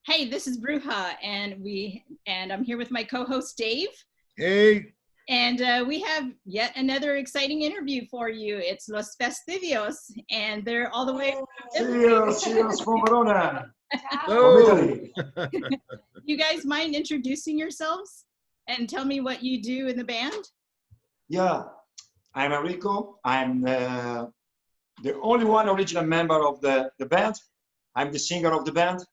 Hey, this is Bruja, and I'm here with my co-host Dave. Hey. And we have yet another exciting interview for you. It's Los Fastidios, and they're all the way from Italy. Cheers from Verona. Hello. You guys mind introducing yourselves and tell me what you do in the band? Yeah, I'm Enrico. I'm the only one original member of the band. I'm the singer of the band.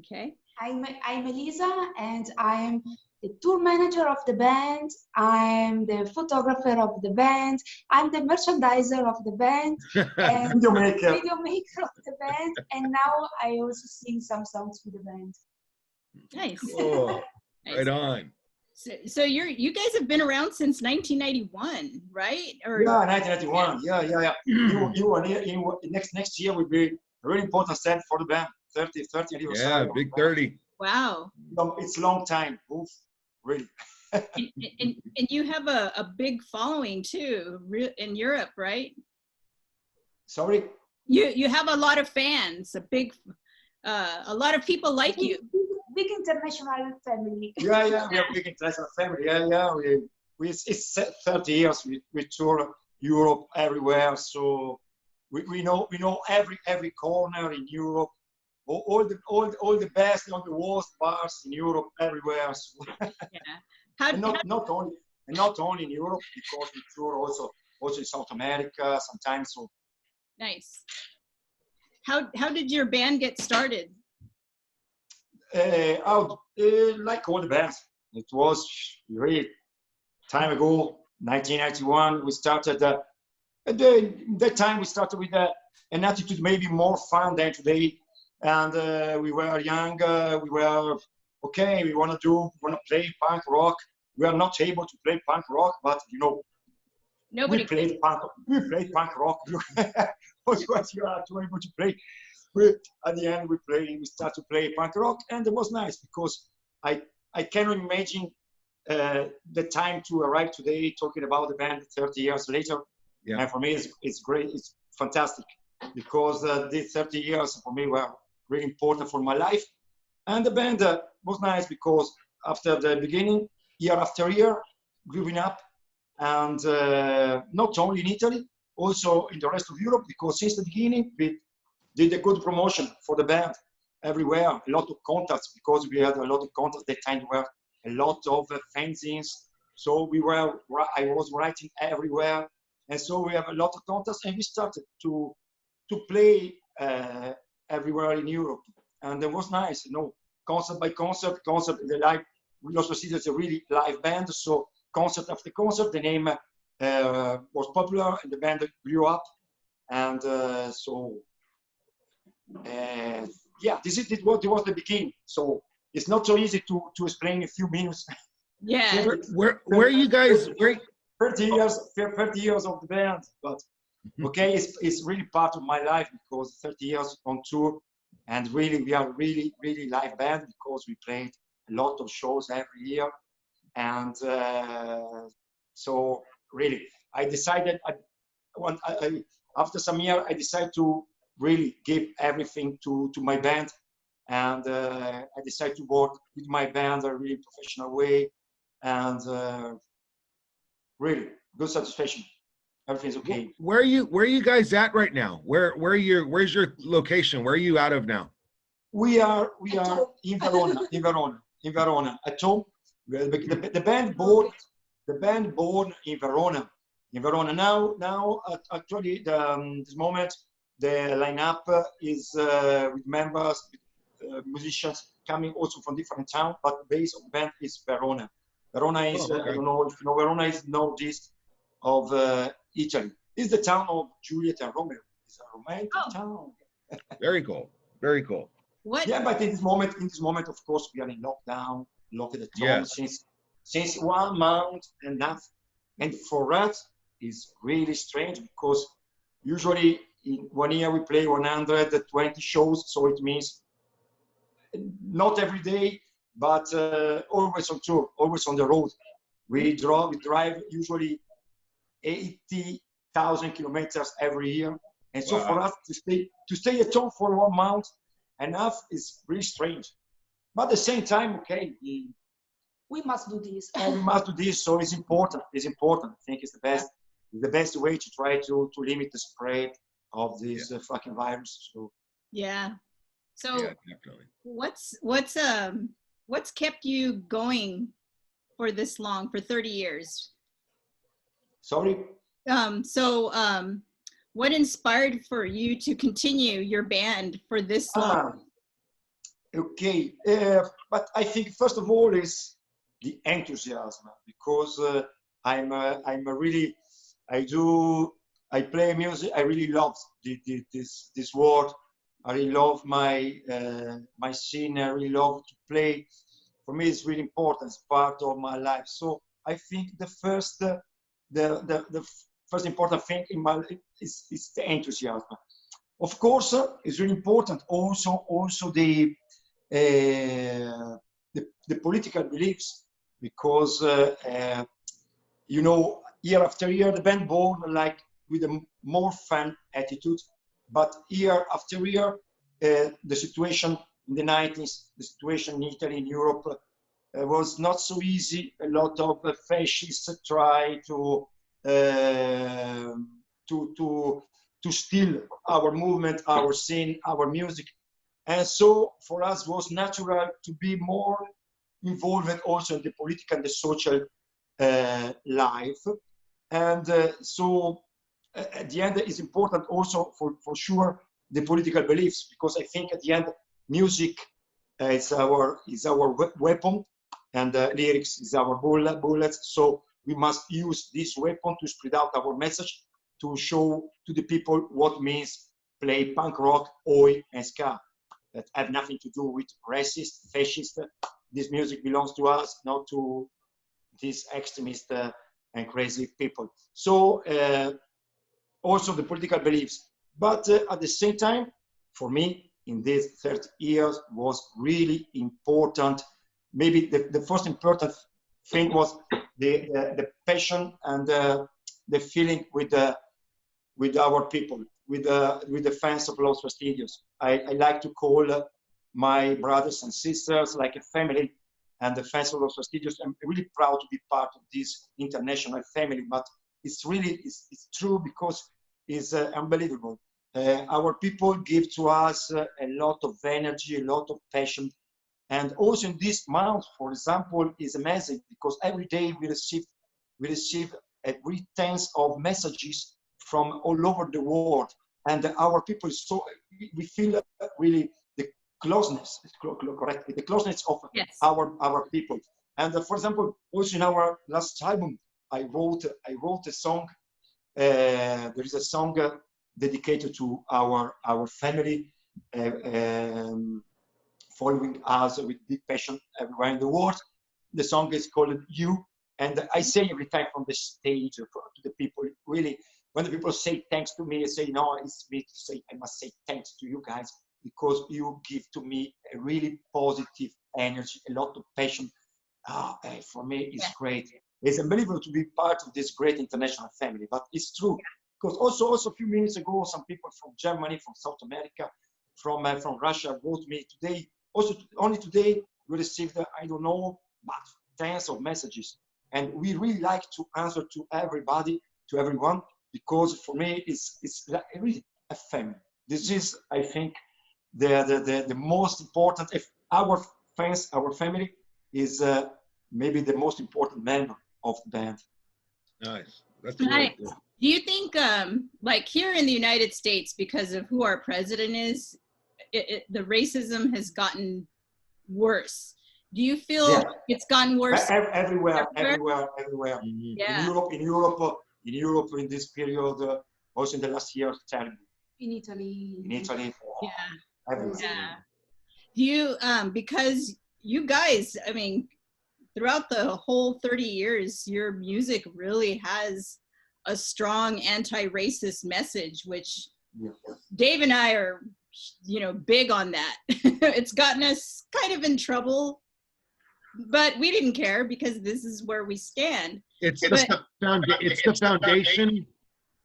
Okay. I'm Elisa, and I'm the tour manager of the band. I'm the photographer of the band. I'm the merchandiser of the band and Video maker. video maker of the band. And now I also sing some songs with the band. Nice. Cool. Nice. Right on. So you guys have been around since 1991, right? Or Yeah, 1991. Yeah. Next year will be a really important step for the band. 30 anniversary. Yeah, big 30. wow. It's a long time. Oof, really. And you have a big following too in Europe, right? Sorry? You have a lot of fans, a lot of people like you. Big international family. Yeah, we are a big international family. Yeah. It's 30 years. We tour Europe everywhere, so we know every corner in Europe. All the best, all the worst bars in Europe, everywhere. So Yeah. and not only in Europe, because we tour also in South America sometimes. So Nice. How did your band get started? like all the bands, it was really time ago, 1991. We started. At that time, we started with an attitude maybe more fun than today. And we were young, we were okay, we want to play punk rock. We are not able to play punk rock, but Nobody we played punk rock. What you are able to play. At the end we start to play punk rock, and it was nice because I cannot imagine the time to arrive today talking about the band 30 years later. Yeah. And for me it's great, it's fantastic, because these 30 years for me were really important for my life. And the band was nice because after the beginning, year after year, growing up, and not only in Italy, also in the rest of Europe, because since the beginning, we did a good promotion for the band everywhere, a lot of contacts, because we had a lot of contacts that time. There were a lot of fanzines, so I was writing everywhere, and so we have a lot of contacts, and we started to play everywhere in Europe, and it was nice, concert by concert, the live. Los Fastidios is a really live band, so concert after concert, the name was popular, and the band grew up, and yeah, this was the beginning. So it's not so easy to explain in a few minutes. Yeah. Where you guys? 30 years of the band, but okay, it's really part of my life, because 30 years on tour, and really we are really live band, because we played a lot of shows every year, and so really I decided after some year I decided to really give everything to my band, and I decided to work with my band in a really professional way, and really good satisfaction. Everything's okay. Where are you guys at right now? Where's your location? Where are you out of now? We are in Verona at home. The band born in Verona. Now actually this moment the lineup is with members, musicians coming also from different towns, but the base of the band is Verona. Verona is okay. I don't know if you know, Verona is northeast of Italy. It's the town of Juliet and Romeo. It's a romantic town. Very cool. Very cool. What? Yeah, but in this moment, of course, we are in lockdown, locked at home since 1 month and a half. And for us, it's really strange, because usually in 1 year we play 120 shows, so it means not every day, but always on tour, always on the road. We drive usually 80,000 kilometers every year, and so for us to stay at home for 1 month enough is really strange. But at the same time, okay, We must do this. we must do this, so it's important. It's important. I think it's the best way to try to limit the spread of this fucking virus. So Yeah. So Yeah, definitely. what's kept you going for this long, for 30 years? sorry. What inspired for you to continue your band for this long? Okay, but I think first of all is the enthusiasm, because I'm a really I play music. I really love this world. I really love my scene. I really love to play. For me, it's really important. It's part of my life. So I think the first important thing in my life is the enthusiasm. Of course, it's really important. Also the political beliefs, because you know, year after year the band born like with a more fun attitude, but year after year the situation in the 90s, the situation in Italy, in Europe, was not so easy. A lot of fascists try to steal our movement, our scene, our music. And so for us it was natural to be more involved also in the political and the social life. And so at the end it's important also for sure the political beliefs, because I think at the end music is our weapon, and lyrics is our bullets. So we must use this weapon to spread out our message, to show to the people what means play punk rock, oi, and ska, that have nothing to do with racist, fascist. This music belongs to us, not to these extremist and crazy people. So also the political beliefs. But at the same time, for me, in these 30 years was really important. Maybe the first important thing was the passion and the feeling with our people, with the fans of Los Fastidios. I like to call my brothers and sisters like a family, and the fans of Los Fastidios. I'm really proud to be part of this international family, but it's really, it's true, because it's unbelievable. Our people give to us a lot of energy, a lot of passion. And also in this month, for example, is amazing, because every day we receive every tens of messages from all over the world. And our people is so, we feel really the closeness, correctly, the closeness of our people. And for example, also in our last album, I wrote a song. There is a song dedicated to our family, following us with big passion everywhere in the world. The song is called You. And I say every time from the stage to the people, really, when the people say thanks to me, I say, no, it's me to say, I must say thanks to you guys, because you give to me a really positive energy, a lot of passion. For me, it's great. It's unbelievable to be part of this great international family, but it's true. Because also a few minutes ago, some people from Germany, from South America, from Russia wrote me today. Also, only today, we received, I don't know, but tens of messages. And we really like to answer to everybody, to everyone, because for me, it's really a family. This is, I think, the most important. If our fans, our family, is maybe the most important member of the band. Nice. That's really cool. Do you think, like here in the United States, because of who our president is, the racism has gotten worse? Do you feel it's gotten worse? Everywhere. Mm-hmm. Yeah. In Europe, in this period, also in the last year, terrible. In Italy. Yeah. Everywhere. Yeah. Do you, because you guys, I mean, throughout the whole 30 years, your music really has a strong anti-racist message, which Dave and I are, you know, big on that. It's gotten us kind of in trouble, but we didn't care, because this is where we stand. It's the foundation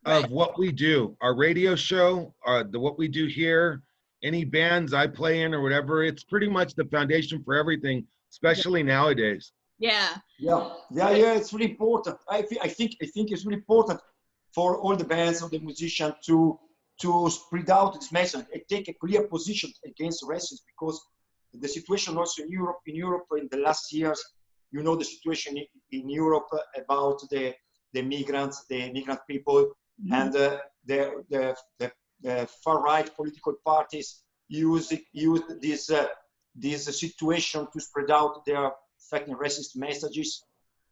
of what we do. Our radio show, what we do here, any bands I play in or whatever, it's pretty much the foundation for everything, especially nowadays. Yeah. Yeah. It's really important. I think it's really important for all the bands or the musicians to spread out this message and take a clear position against racism, because the situation also in Europe in the last years, you know, the situation in Europe about the migrant people, and the far right political parties use this situation to spread out their fake and racist messages.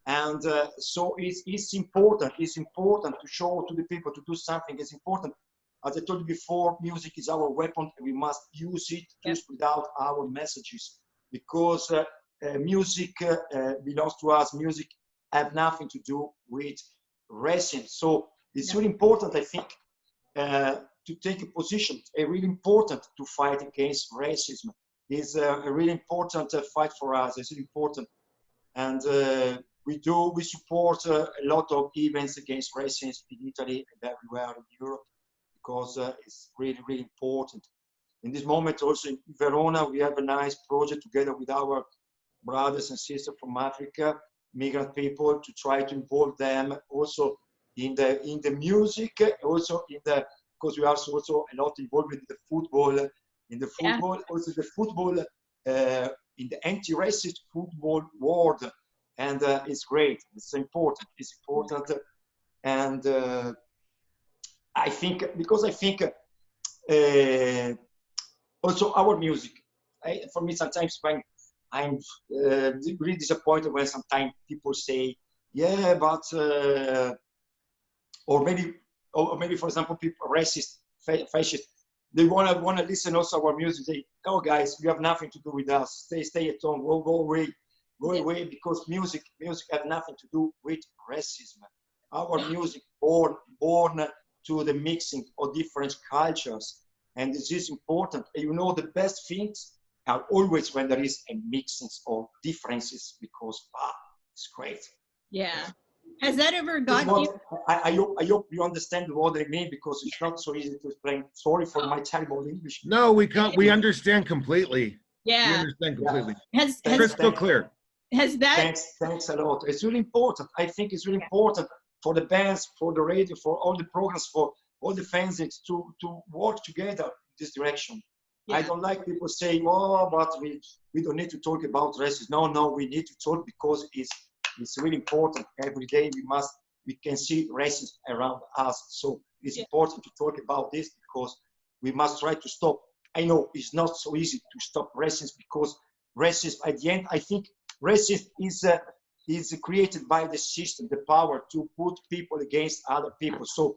And so it's important to show to the people to do something. It's important. As I told you before, music is our weapon, and we must use it to spread out our messages, because music belongs to us. Music have nothing to do with racism. So it's really important, I think, to take a position. It's really important to fight against racism. It's a really important fight for us. It's really important. And we support a lot of events against racism in Italy and everywhere in Europe, because it's really, really important. In this moment, also in Verona, we have a nice project together with our brothers and sisters from Africa, migrant people, to try to involve them also in the music, also because we are also a lot involved in the football, also the football, in the anti-racist football world. And it's great. It's important. And I think also our music. For me, sometimes when I'm really disappointed when sometimes people say, yeah, but or maybe for example, people racist, fascist, they wanna listen also our music. They, oh guys, you have nothing to do with us. Stay at home. Go away, because music have nothing to do with racism. Our music born to the mixing of different cultures, and this is important. You know, the best things are always when there is a mixing of differences, because it's great. Yeah. Has that ever gotten you? I hope you understand what I mean, because it's not so easy to explain. Sorry for my terrible English. No, we understand completely. Yeah. We understand completely. Has Crystal clear. Has that? Thanks a lot. It's really important. I think it's really important for the bands, for the radio, for all the programs, for all the fans to work together in this direction. Yeah. I don't like people saying, oh, but we don't need to talk about racism. No, we need to talk, because it's really important. Every day we can see racism around us. So it's important to talk about this, because we must try to stop. I know it's not so easy to stop racism, because racism at the end, I think racism is created by the system, the power to put people against other people. So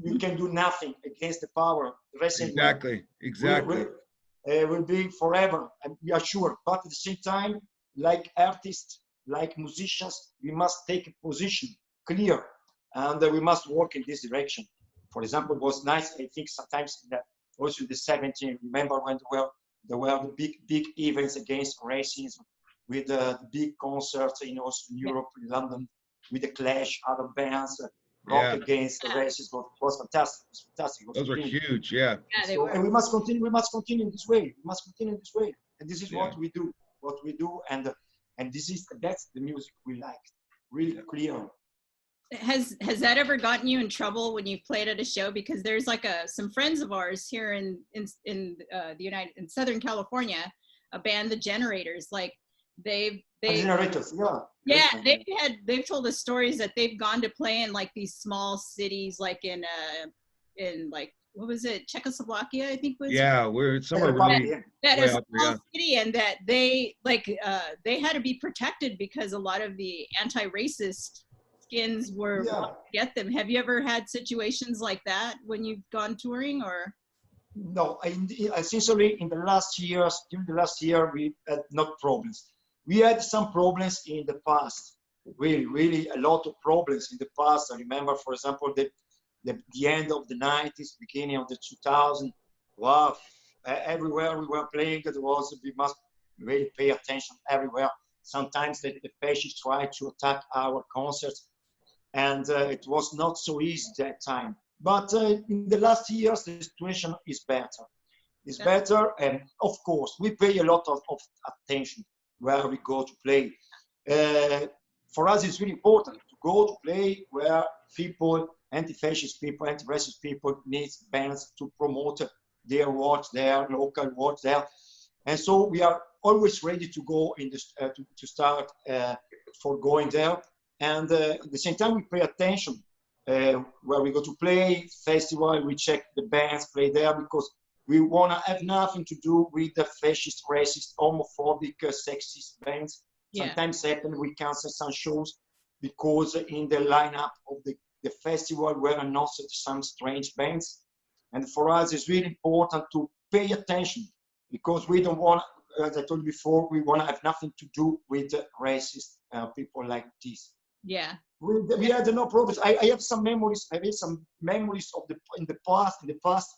you can do nothing against the power. Racism Exactly. Will be forever, and we are sure. But at the same time, like artists, like musicians, we must take a position clear, and we must work in this direction. For example, it was nice, I think, sometimes also in the 70s, remember when there were the big events against racism, with the big concerts in Europe, in London, with the Clash, other bands, rock against the racism. It was fantastic. It was fantastic. Those were huge, yeah. So, and we must continue. We must continue in this way. We must continue in this way. And this is what we do. And that's the music we like. Really clear. Has that ever gotten you in trouble when you've played at a show? Because there's like some friends of ours here in Southern California, a band, the Generators. Like the Generators, they've told us stories that they've gone to play in like these small cities, like in like, what was it, Czechoslovakia, I think was. Yeah, we're somewhere really that is a small city, and that they had to be protected because a lot of the anti-racist skins were to get them. Have you ever had situations like that when you've gone touring, or? No, essentially during the last year, we had no problems. We had some problems in the past, really a lot of problems in the past. I remember, for example, the end of the 90s, beginning of the 2000s. Wow, everywhere we were playing, we must really pay attention everywhere. Sometimes the fascists tried to attack our concerts, and it was not so easy that time. But in the last years, the situation is better. It's better, and of course, we pay a lot of attention where we go to play. For us, it's really important to go to play where people, anti-fascist people, anti-racist people, need bands to promote their work there, local work there. And so we are always ready to go in this, to start for going there. And at the same time, we pay attention where we go to play, festival, we check the bands play there, because we want to have nothing to do with the fascist, racist, homophobic, sexist bands. Sometimes happen, we cancel some shows because in the lineup of the festival were announced some strange bands. And for us, it's really important to pay attention, because we don't want, as I told you before, we want to have nothing to do with racist people like this. Yeah. We had no problems. I have some memories. I have some memories of in the past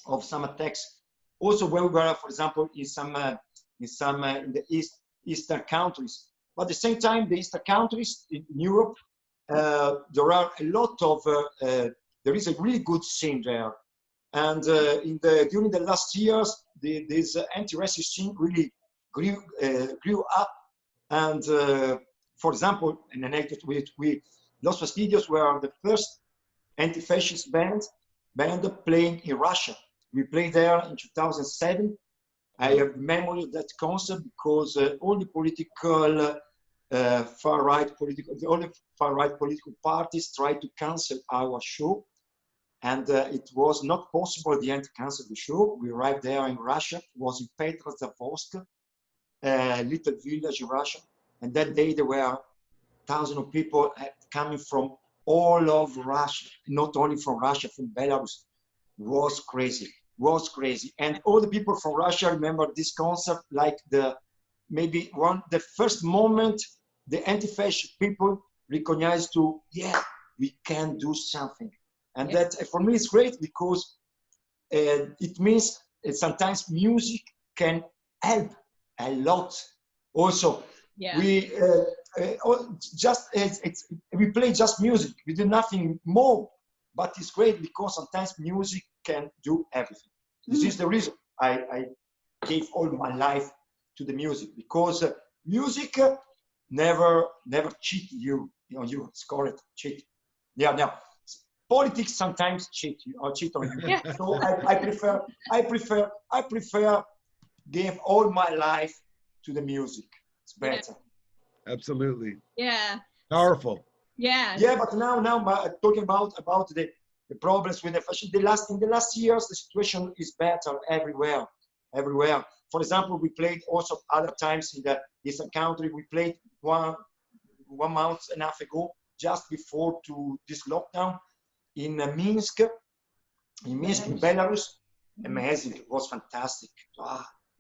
of some attacks. Also, when we were, for example, in the eastern countries. But at the same time, the eastern countries in Europe, there are a lot of. There is a really good scene there, and during the last years, this anti-racist scene really grew up. And for example, an anecdote, we Los Fastidios were the first anti-fascist band playing in Russia. We played there in 2007. I have memory of that concert because all the far right political parties tried to cancel our show, and it was not possible at the end to cancel the show. We arrived there in Russia. It was in Petrozavodsk, a little village in Russia, and that day there were thousands of people coming from all of Russia, not only from Russia, from Belarus. It was crazy. And all the people from Russia remember this concert like the first moment the anti-fascist people recognized to, yeah, we can do something. And that for me is great, because it means sometimes music can help a lot. Also, we we play just music. We do nothing more, but it's great because sometimes music can do everything. This is the reason I gave all my life to the music, because music never cheat you. You score it, cheat. Yeah, now politics sometimes cheat you or cheat on you. So I prefer give all my life to the music. It's better. Absolutely. Yeah. Powerful. Yeah. Yeah, but now talking about the problems with the fashion. In the last years, the situation is better everywhere. For example, we played also other times in the eastern country. We played one month and a half ago, just before to this lockdown, in Minsk, in Belarus. Amazing! It was fantastic.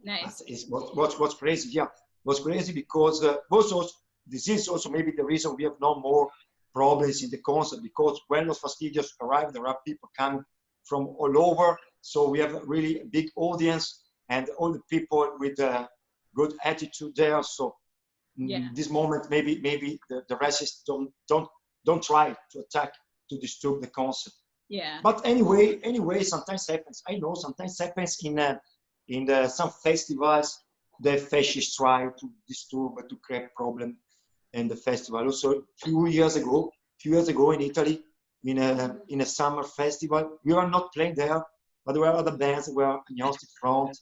Nice. What's crazy? Yeah, was crazy because also this is also maybe the reason we have no more problems in the concert, because when Los Fastidios arrive, there are people coming from all over. So we have a really big audience and all the people with a good attitude there. So this moment, maybe the racists don't try to attack, to disturb the concert. Yeah. But anyway, sometimes happens. I know sometimes happens in some festivals. The fascists try to disturb, to create problem in the festival. Also, a few years ago in Italy, in a summer festival, we were not playing there, but there were other bands. There were Agnostic Front,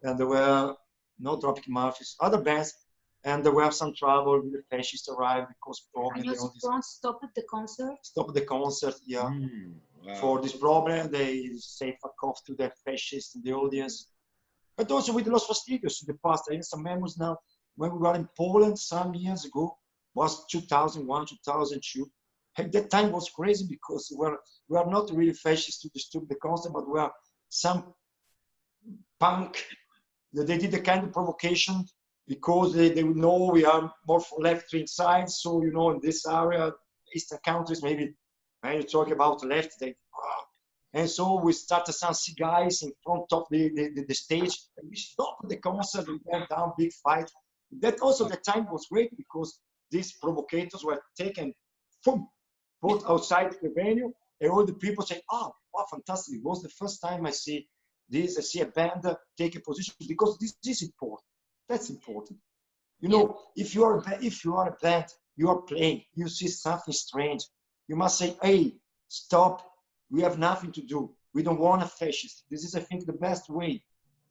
and there were no Dropkick Murphys, other bands, and there were some trouble with the fascists arrived because problems. Agnostic Front stopped the concert. Stopped the concert, yeah. Wow. For this problem, they say fuck off to the fascists in the audience. But also with Los Fastidios in the past, I have some memories now. When we were in Poland some years ago, was 2001, 2002. At that time was crazy because we were not really fascists to disturb the concert, but we were some punk. They did a kind of provocation because they know we are more for left-wing side. So, in this area, Eastern countries, maybe when you talk about left, and so we started some guys in front of the stage, and we stopped the concert, we went down, big fight. That also the time was great because these provocators were taken, put outside the venue, and all the people say, "Oh, wow, fantastic! It was the first time I see this, see a band take a position, because this is important. That's important. You know, if you are a band, you are playing, you see something strange, you must say, hey, stop, we have nothing to do. We don't want a fascist. This is, I think, the best way.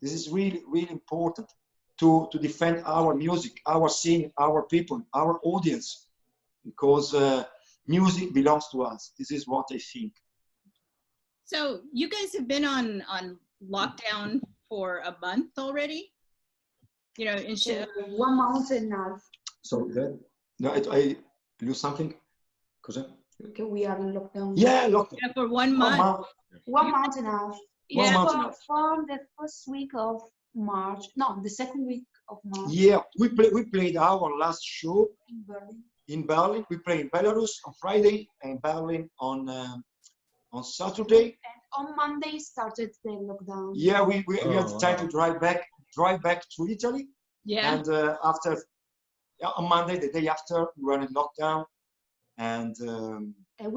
This is really, really important to defend our music, our scene, our people, our audience, because music belongs to us. This is what I think. So you guys have been on lockdown for a month already? You know, in 1 month and a half. So that, no, I lose something. Cos'è? Okay, we are in lockdown. Yeah, lockdown. Yeah, for 1 month. 1 month and a half. Yeah. From the first week of March. No, the second week of March. Yeah, we played our last show In Berlin. in Berlin. We played in Belarus on Friday and Berlin on Saturday. And on Monday started the lockdown. Yeah, we had time to drive back to Italy. Yeah. And after on Monday, the day after, we were in lockdown, and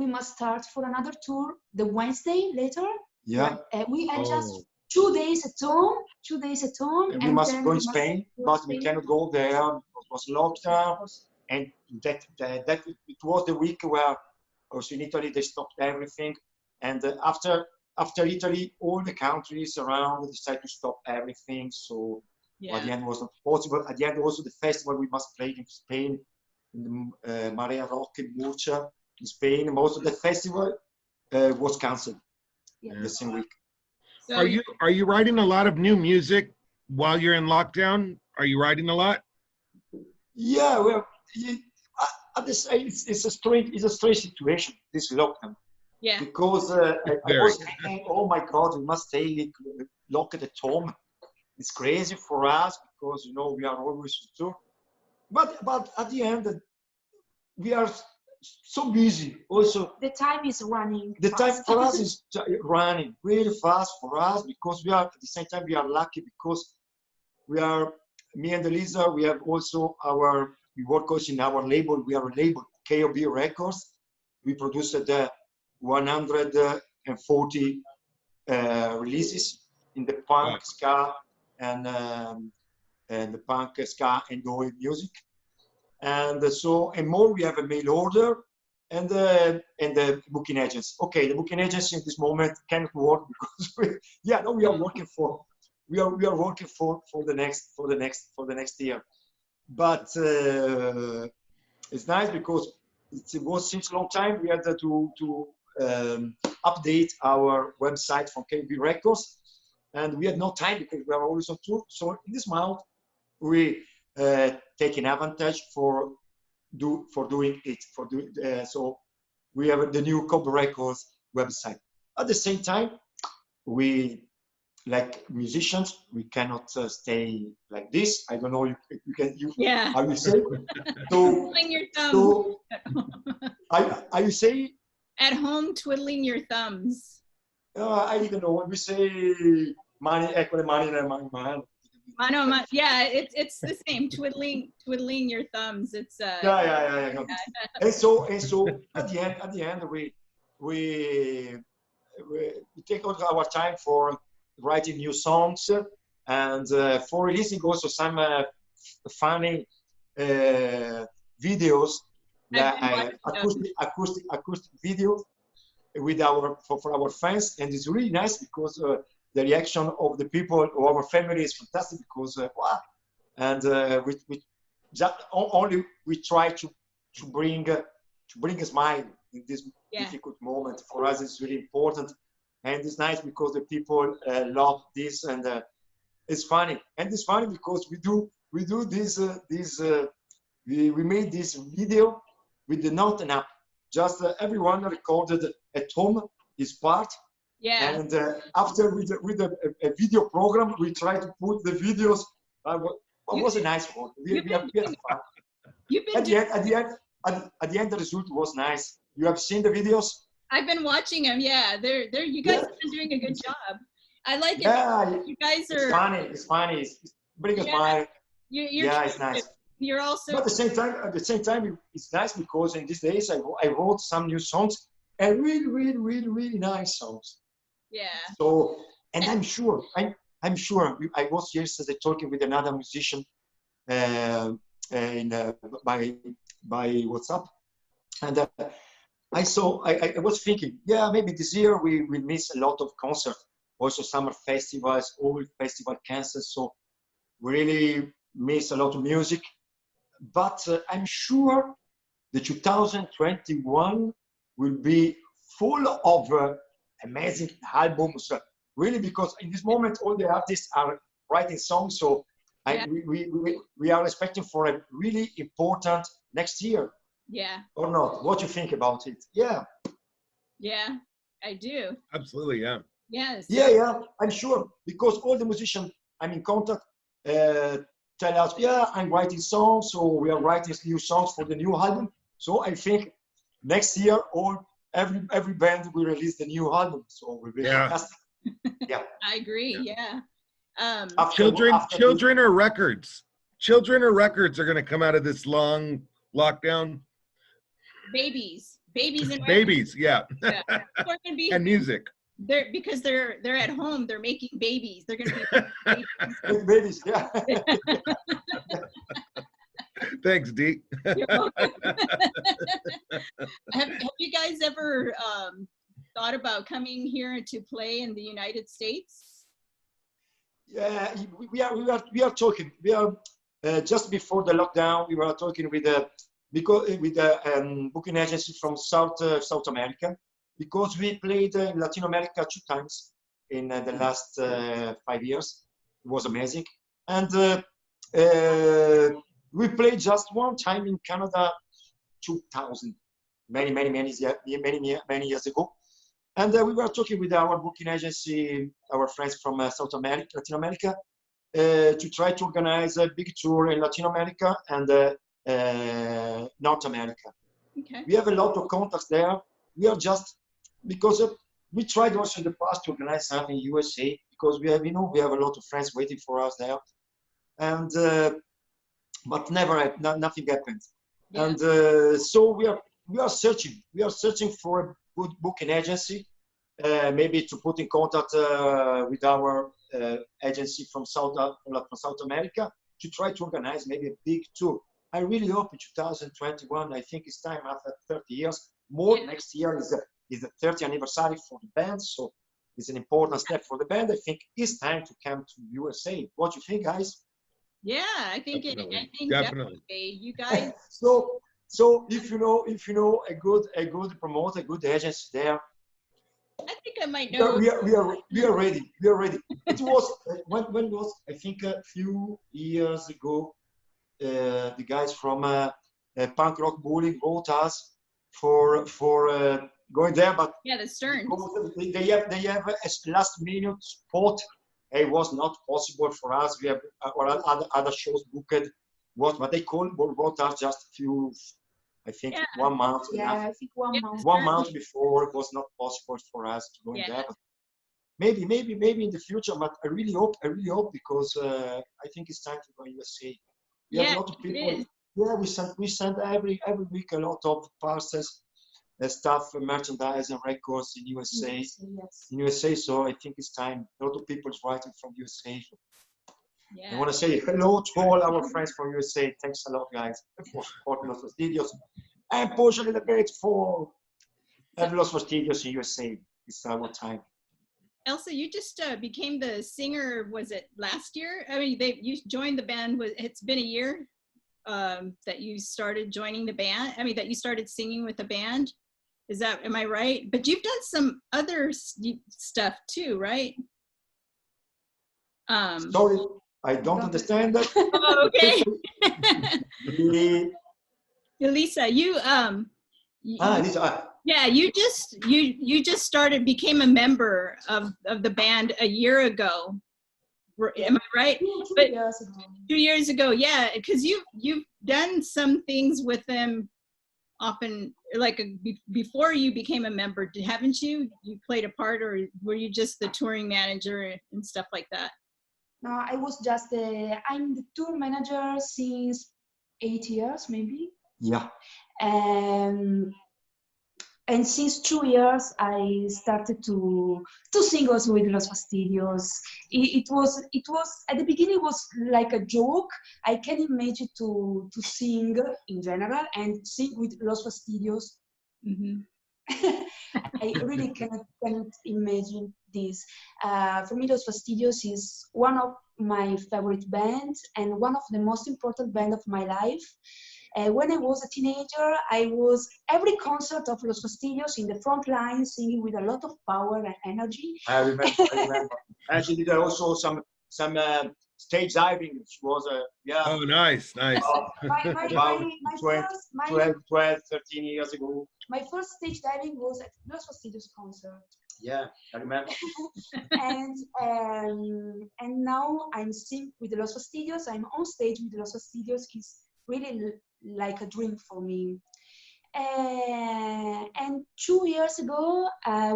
we must start for another tour the Wednesday later. yeah, We had just 2 days at home. 2 days at home. and we must then go in we must Spain, go but to we Spain. cannot go there because it was lockdown. And that it was the week where also in Italy they stopped everything, and after Italy, all the countries around decided to stop everything. So at the end it was not possible. At the end, also the festival we must play in Spain, in the Marea Rock in Murcia in Spain. Most of the festival was cancelled the same week. So Are you writing a lot of new music while you're in lockdown? Are you writing a lot? Yeah, well, it's a strange situation, this lockdown. yeah. Because I was thinking, oh my God, we must stay locked at home. It's crazy for us because, you know, we are always on tour. But at the end, we are so busy. Also, The time is running. the time fast. for us is running really fast for us, because we are, at the same time, we are lucky because we are, me and Elisa, we have also we work also in our label. We are a label, KOB Records. We produced 140 releases in the punk, ska, and the punk, ska, and oi music. And so, and more, we have a mail order and the booking agents. Okay, the booking agents in this moment cannot work because we are working for working for the next year. But it's nice because it was since a long time we had to update our website from KB Records, and we had no time because we are always on tour. So in this month we taking advantage for doing it. So we have the new KB Records website. At the same time, we, like musicians, we cannot stay like this. I don't know. Yeah. How you say? So, Twiddling your thumbs. so are you say? At home, twiddling your thumbs. I don't know what we say. Money, equity, money, money. Yeah, it's the same. Twiddling your thumbs. It's Yeah. And so at the end we take out our time for writing new songs and for releasing also some funny videos, acoustic videos with for our fans, and it's really nice because the reaction of the people or our family is fantastic because wow, and we just only we try to bring a smile in this difficult moment. For us, it's really important, and it's nice because the people love this, and it's funny. And it's funny because we do this we made this video with the note and app. Just everyone recorded at home his part. Yeah. And after with a video program, we try to put the videos. It was a nice one. We had fun. At the end, the result was nice. You have seen the videos? I've been watching them. Yeah, they're you guys have been doing a good job. I like it. Yeah, you guys are. It's funny. It's bring a smile. It's nice. You're also. But at the same time, it's nice because in these days I wrote some new songs and really nice songs. Yeah. So And I'm sure. I was yesterday talking with another musician in by WhatsApp, and I was thinking, yeah, maybe this year we will miss a lot of concerts, also summer festivals, all festival canceled, so we really miss a lot of music. But I'm sure the 2021 will be full of amazing albums, really, because in this moment all the artists are writing songs, so we are expecting for a really important next year. Yeah. Or not? What do you think about it? Yeah. Yeah, I do. Absolutely, yeah. Yes. Yeah, I'm sure, because all the musicians I'm in contact tell us, yeah, I'm writing songs, so we are writing new songs for the new album. So I think next year, every band will release the new album, so it will be fantastic. Yeah, I agree. Yeah. Children or records? Children or records are going to come out of this long lockdown? Babies and babies, yeah. Yeah. They're gonna be, and music. Because they're at home. They're making babies. They're gonna be babies. Yeah. Thanks, Dee. Have you guys ever thought about coming here to play in the United States? Yeah, we are talking. We are just before the lockdown. We were talking with the booking agency from South America, because we played in Latin America 2 times in the last 5 years. It was amazing, and we played just 1 time in Canada, 2000, many years ago. And we were talking with our booking agency, our friends from South America, Latin America, to try to organize a big tour in Latin America and North America. Okay. We have a lot of contacts there. We are just, because we tried also in the past to organize something in USA, because we have a lot of friends waiting for us there, and but nothing happened. Yeah. And so we are searching for a good booking agency, maybe to put in contact with our agency from South America, to try to organize maybe a big tour. I really hope in 2021, I think it's time, after 30 years, more. Next year is the 30th anniversary for the band, so it's an important step for the band. I think it's time to come to USA. What do you think, guys? Yeah, I think definitely. You guys. So if you know a good promoter, a good agency there, I think I might know. We are ready. We are ready. It was when was, I think, a few years ago. The guys from Punk Rock Bowling wrote us for going there, but yeah, the Stearns. They have a last minute spot. It was not possible for us. We have other shows booked. But they wrote us just a few, I think, 1 month. Yeah, I think 1 month. 1 month before, it was not possible for us to go in there. But maybe in the future. But I really hope, because I think it's time to go USA. We have a lot of people. Yeah, we send every week a lot of parcels, stuff, merchandise and records in USA. Yes. In USA, so I think it's time. A lot of people is writing from USA. Yeah. I want to say hello to all our friends from USA. Thanks a lot, guys, for supporting Los Fastidios, and push a little bit for Los Fastidios in USA. It's our time. Elsa, you just became the singer, was it last year? I mean, you joined the band, it's been a year that you started joining the band. I mean, that you started singing with the band. Am I right? But you've done some other stuff too, right? Sorry, I don't understand that. Oh, okay. Elisa, Elisa. Yeah, you just became a member of the band a year ago. Am I right? 2 years ago. 2 years ago, yeah, because you've done some things with them often, like before you became a member, haven't you? You played a part, or were you just the touring manager and stuff like that? No, I was just I'm the tour manager since 8 years, maybe. Yeah. And and since 2 years, I started to sing also with Los Fastidios. It was at the beginning, it was like a joke. I can imagine to sing in general and sing with Los Fastidios. Mhm. I really cannot imagine this. For me, Los Fastidios is one of my favorite bands and one of the most important band of my life. When I was a teenager, I was every concert of Los Fastidios in the front line, singing with a lot of power and energy. I remember. I remember. And she did also some stage diving, which was yeah. Oh, nice, nice. About 12, 13 years ago. My first stage diving was at Los Fastidios concert. Yeah, I remember. And now I'm singing with the Los Fastidios. I'm on stage with the Los Fastidios. It's really like a dream for me. And 2 years ago,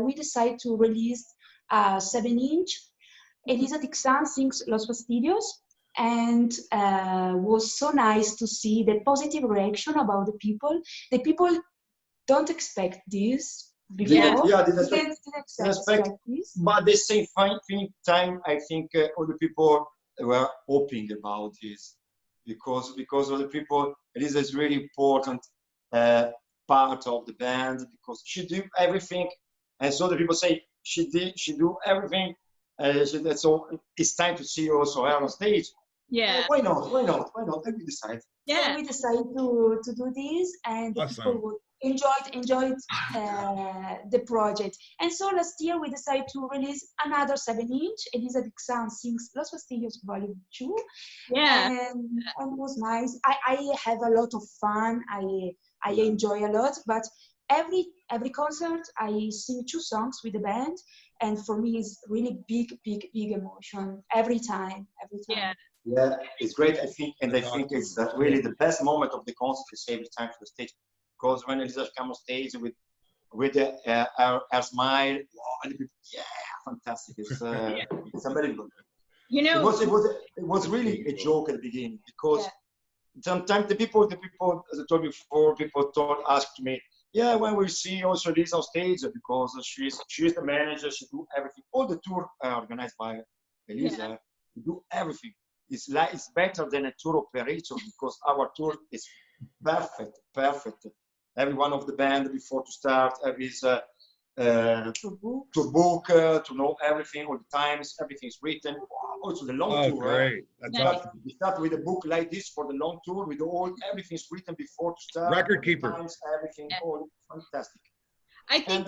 we decided to release a 7-inch. Elisa Dixon sings Los Fastidios, and was so nice to see the positive reaction about the people. The people don't expect this before. Yeah, didn't expect this. But at the same time, I think all the people were hoping about this because all the people, Elisa is really important part of the band because she did everything, and so the people say she do everything. So it's time to see also her on stage. Yeah. Why not? Let me decide. Yeah. So we decided to do this, and the Awesome. people enjoyed the project. And so last year we decided to release another 7-inch. Elisa Dixon sings Los Fastidios Volume 2. Yeah. And it was nice. I have a lot of fun. I enjoy a lot, but every concert I sing 2 songs with the band, and for me it's really big emotion every time. Yeah. Yeah, it's great. I think it's really the best moment of the concert is every time to the stage, because when Elisa comes on stage with her smile, wow, and people, yeah, fantastic. It's unbelievable. You know, it was really a joke at the beginning because sometimes the people, as I told you before, people asked me, yeah, when we see also Elisa on stage, because she's the manager, she do everything. All the tour are organized by Elisa. We do everything. It's better than a tour operator because our tour is perfect. Every one of the band before to start, to book, to know everything, all the times, everything's written. Also the long tour. Great. That's awesome. We start with a book like this for the long tour with everything's written before to start. Record keeper. Times, everything, all fantastic. I think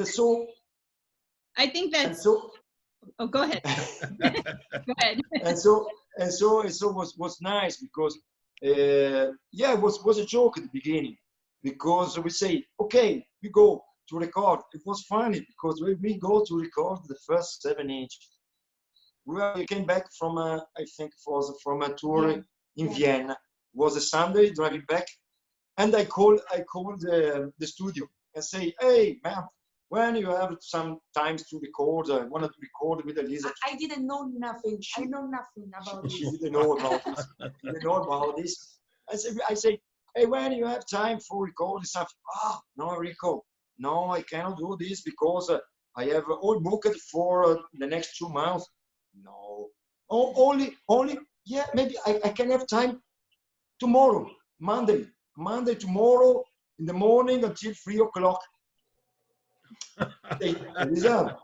that's. Oh, go ahead. Go ahead. and so was nice because it was a joke at the beginning because we say, okay, we go to record. It was funny because when we go to record the first 7-inch, we came back from I think it was from a tour in Vienna. It was a Sunday driving back, and I called the studio and say, hey man, when you have some times to record, I want to record with Elisa. I didn't know nothing. I know nothing about this. She didn't know about this. Didn't know about this. I say, hey, when you have time for recording something? No, Enrico. No, I cannot do this because I have all booked for the next 2 months. No. Only. Yeah, maybe I can have time tomorrow, Monday tomorrow in the morning until 3 o'clock. Hey, Elisa,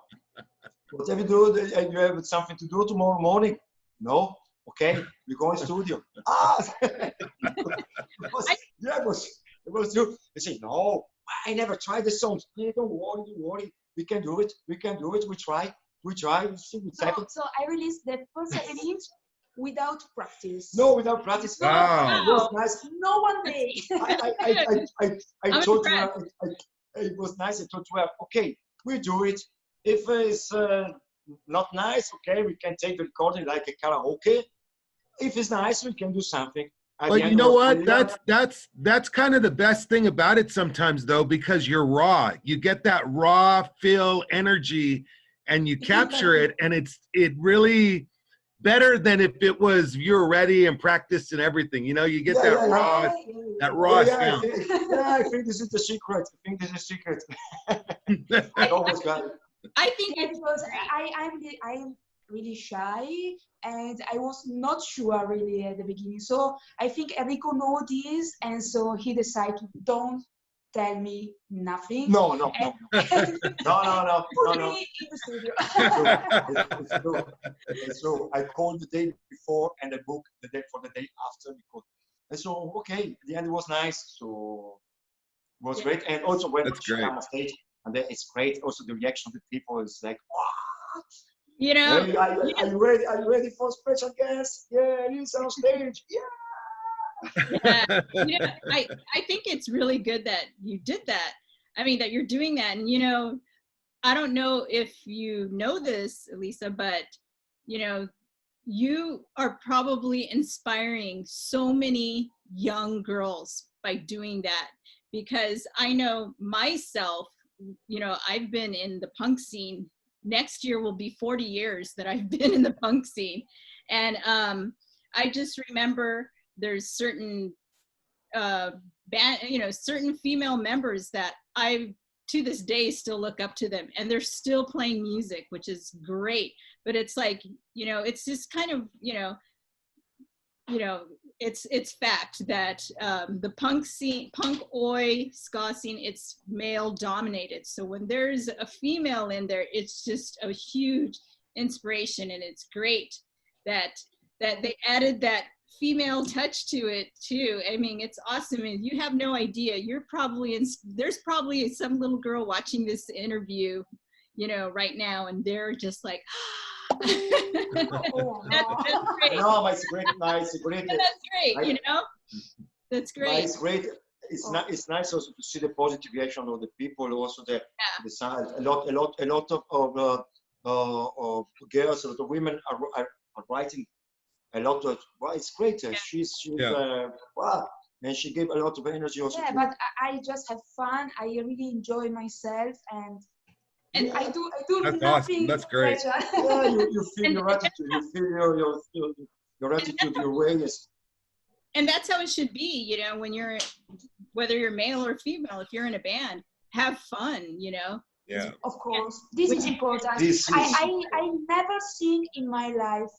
what have you do? You have something to do tomorrow morning? No? Okay, we go in studio. It was true. They say, no, I never tried the songs. Hey, don't worry. We can do it. We try. We see what's happening. So I released the first 7-inch without practice. No, without practice. Wow. It was nice. No one day. I told her, it was nice. I told her, okay, we do it. If it's not nice, okay, we can take the recording like a karaoke. If it's nice, we can do something. But you know what? That's kind of the best thing about it sometimes, though, because you're raw. You get that raw feel, energy, and you capture it, and it really better than if it was you're ready and practiced and everything. You know, you get that raw sound. I think this is the secret. I always got it. I think Yeah, it's because I'm really shy, and I was not sure really at the beginning. So I think Enrico know this, and so he decided to don't tell me nothing. No, no, no, no, no, no, Put no, no. me in the studio. It's true. It's true. It's true. I called the day before and I booked the day for the day after because. And so okay, the end was nice. So it was great. And also when That's she great. came on stage, and then it's great. Also the reaction of the people is like, wow. you know, Hey, are you ready? Are you ready for special guest? Yeah, Elsa on stage. Yeah. yeah, you know, I think it's really good that you did that. I mean, that you're doing that, and you know, I don't know if you know this, Elisa, but you know, you are probably inspiring so many young girls by doing that, because I know myself, you know, I've been in the punk scene. Next year will be 40 years that I've been in the punk scene. And I just remember there's certain band, you know, certain female members that I to this day still look up to them, and they're still playing music, which is great. But it's like, you know, it's just kind of, you know, it's fact that the punk scene, punk oi ska scene, it's male dominated. So when there's a female in there, it's just a huge inspiration, and it's great that they added that female touch to it too. I mean, it's awesome, and you have no idea. You're probably in. There's probably some little girl watching this interview, you know, right now, and they're just like. Oh, that's great. No, but it's great. Nice, great. Yeah, that's great. You know, that's But great. it's great. It's nice also to see the positive reaction of the people. Also the side. A lot of girls, a lot of women are writing a lot of. Well, it's great. She's wow, and she gave a lot of energy also. Yeah, but I just have fun. I really enjoy myself, and I do That's nothing awesome. That's great. special. Yeah, you feel your attitude. You feel your attitude, your ways. And that's how it should be, you know, when you're, whether you're male or female, if you're in a band, have fun, you know. Yeah. Of course, this is important. This is- I never sing in my life,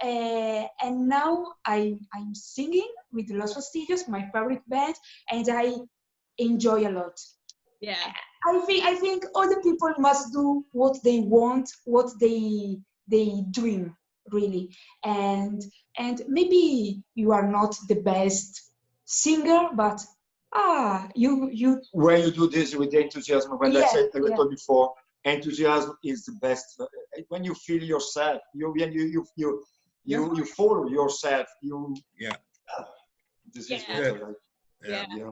and now I'm singing with Los Fastidios, my favorite band, and I enjoy a lot. Yeah. I think all the people must do what they want, what they dream, really. And maybe you are not the best singer, but you When you do this with enthusiasm, when I said I told before, enthusiasm is the best. When you feel yourself, you follow yourself. This is what I like. Yeah.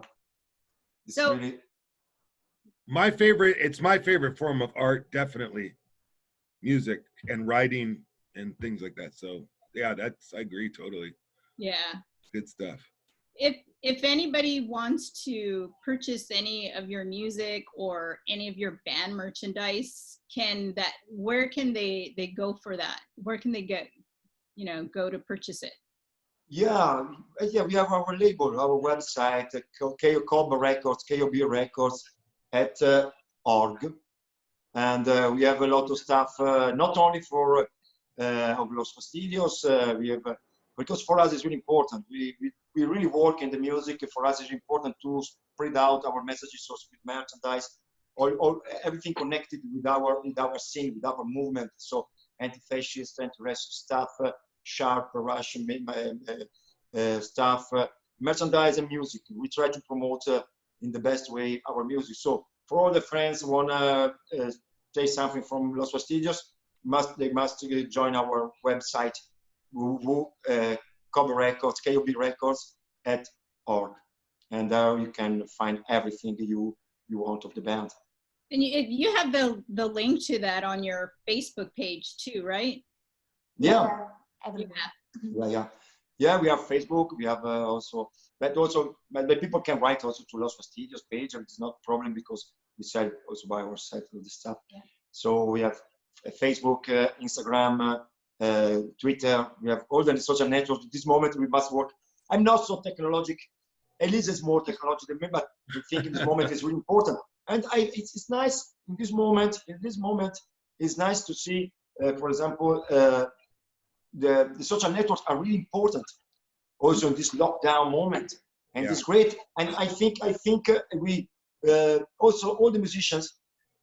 It's So- really. It's my favorite form of art, definitely. Music and writing and things like that. So yeah, I agree totally. Yeah. Good stuff. If anybody wants to purchase any of your music or any of your band merchandise, where can they go for that? Where can they go to purchase it? Yeah, we have our label, our website, KOB Records, KOB Records at org, and we have a lot of stuff, not only for of Los Fastidios. We have because for us it's really important. We really work in the music. For us it's important to spread out our messages, also with merchandise, all everything connected with our scene, with our movement. So anti-fascist, anti-racist stuff, sharp Russian stuff, merchandise and music. We try to promote in the best way our music. So for all the friends who wanna say something from Los Fastidios, they must join our website, KOB Records, KOB Records at org, and there you can find everything you want of the band. And you have the link to that on your Facebook page too, right? Yeah. Yeah. Yeah, we have Facebook. We have also but people can write also to Los Fastidios page. It's not a problem because we sell also by ourselves all the stuff. Yeah. So we have Facebook, Instagram, Twitter. We have all the social networks. At this moment, we must work. I'm not so technological. Elisa is more technological than me, but I think in this moment it's really important. And it's nice in this moment. It's nice to see, for example, the social networks are really important also in this lockdown moment, and it's great. And I think we also all the musicians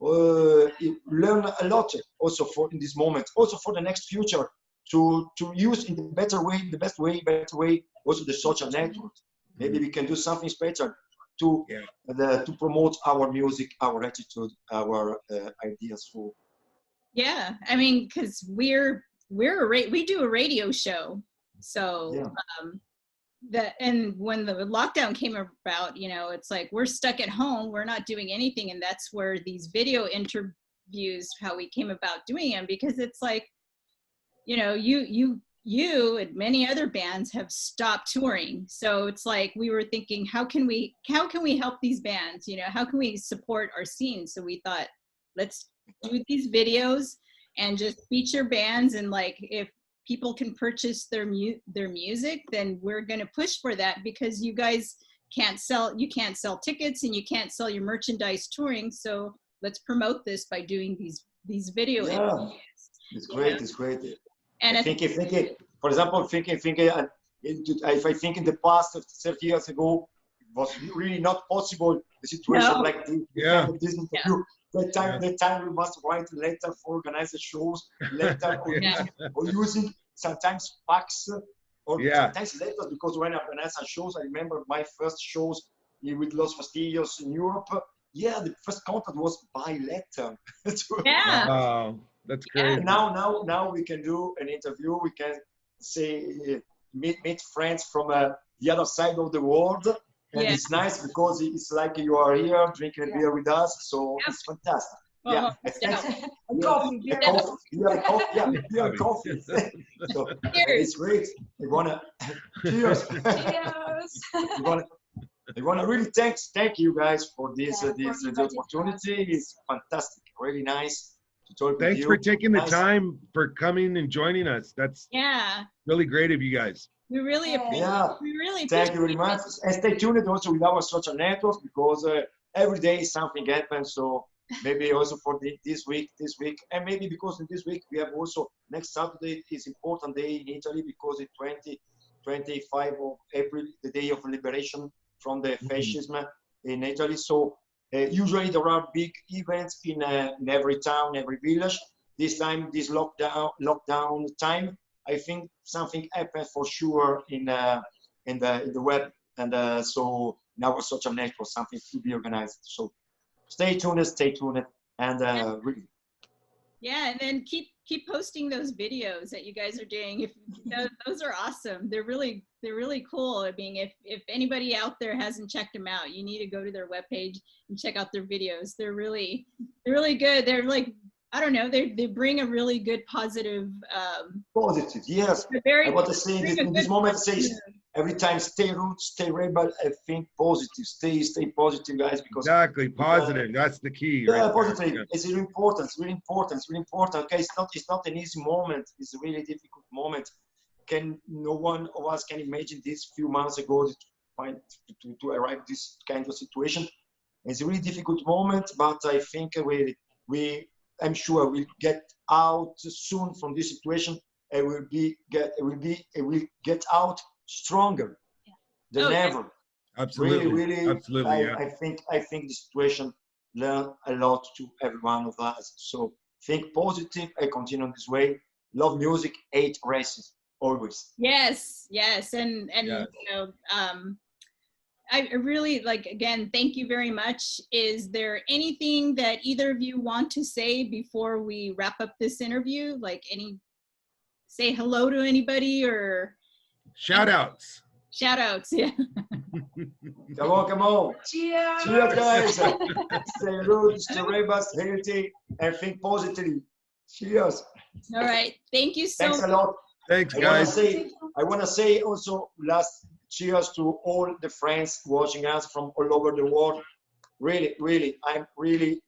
learn a lot also for in this moment, also for the next future, to use in the better way also the social network. Maybe we can do something special to promote our music, our attitude, our ideas for. Yeah, I mean, because we do a radio show, so and when the lockdown came about, you know, it's like we're stuck at home, we're not doing anything, and that's where these video interviews, how we came about doing them, because it's like, you know, you and many other bands have stopped touring, so it's like we were thinking, how can we help these bands, you know, how can we support our scene? So we thought, let's do these videos and just feature bands, and like if people can purchase their music, then we're going to push for that, because you guys can't sell tickets and you can't sell your merchandise touring, so let's promote this by doing these video interviews. It's great. It's great. And I think, for example, if I think in the past, 30 years ago, it was really not possible, a situation like this interview. That time we must write a letter for organize the shows, or using sometimes fax or sometimes letters, because when I organize shows, I remember my first shows with Los Fastidios in Europe. Yeah, the first contact was by letter. Wow, that's great. Now we can do an interview. We can say meet friends from the other side of the world. And it's nice because it's like you are here drinking a beer with us, so it's fantastic. Coffee. So it's great. I wanna cheers. I wanna really thank you guys for this opportunity. It's fantastic, really nice to talk with you. Thanks for taking the time for coming and joining us. That's really great of you guys. We really appreciate it. We really thank you very much. And stay tuned also with our social networks, because every day something happens. So maybe also for this week, and maybe because in this week we have also next Saturday is important day in Italy, because it's 25 of April, the day of liberation from the fascism in Italy. So usually there are big events in every town, every village. This time, this lockdown time, I think something happened for sure in the web, and so in our social network, something to be organized. So stay tuned, and really. Yeah, and then keep posting those videos that you guys are doing. If those are awesome, they're really cool. I mean, if anybody out there hasn't checked them out, you need to go to their webpage and check out their videos. They're really good. They're like, I don't know, they bring a really good positive. Yes. I want to say in this moment, every time stay roots, stay rebel. I think positive, stay positive, guys. Because exactly positive. That's the key. Yeah, positive. It's really important. It's really important. Okay, it's not an easy moment. It's a really difficult moment. No one of us can imagine this few months ago to arrive at this kind of situation. It's a really difficult moment, but I think I'm sure we'll get out soon from this situation, and we'll get out stronger than ever. Absolutely. Really, absolutely. I think the situation learned a lot to every one of us. So think positive and continue this way. Love music, hate racism, always. Yes, and you know, I really again, thank you very much. Is there anything that either of you want to say before we wrap up this interview? Like say hello to anybody or shout outs, yeah. Come on. Cheers, guys. Stay rude, stay robust, healthy, and think positively. Cheers. All right, thank you so much. Thanks a lot. Thanks, guys. I want to say also last cheers to all the friends watching us from all over the world. Really, I'm really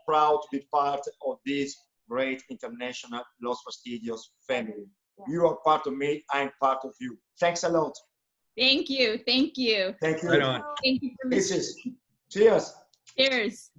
proud to be part of this great international Los Fastidios family. Yeah. You are part of me, I'm part of you. Thanks a lot. Thank you. Thank you. Right on. Thank you for listening. Cheers. Cheers.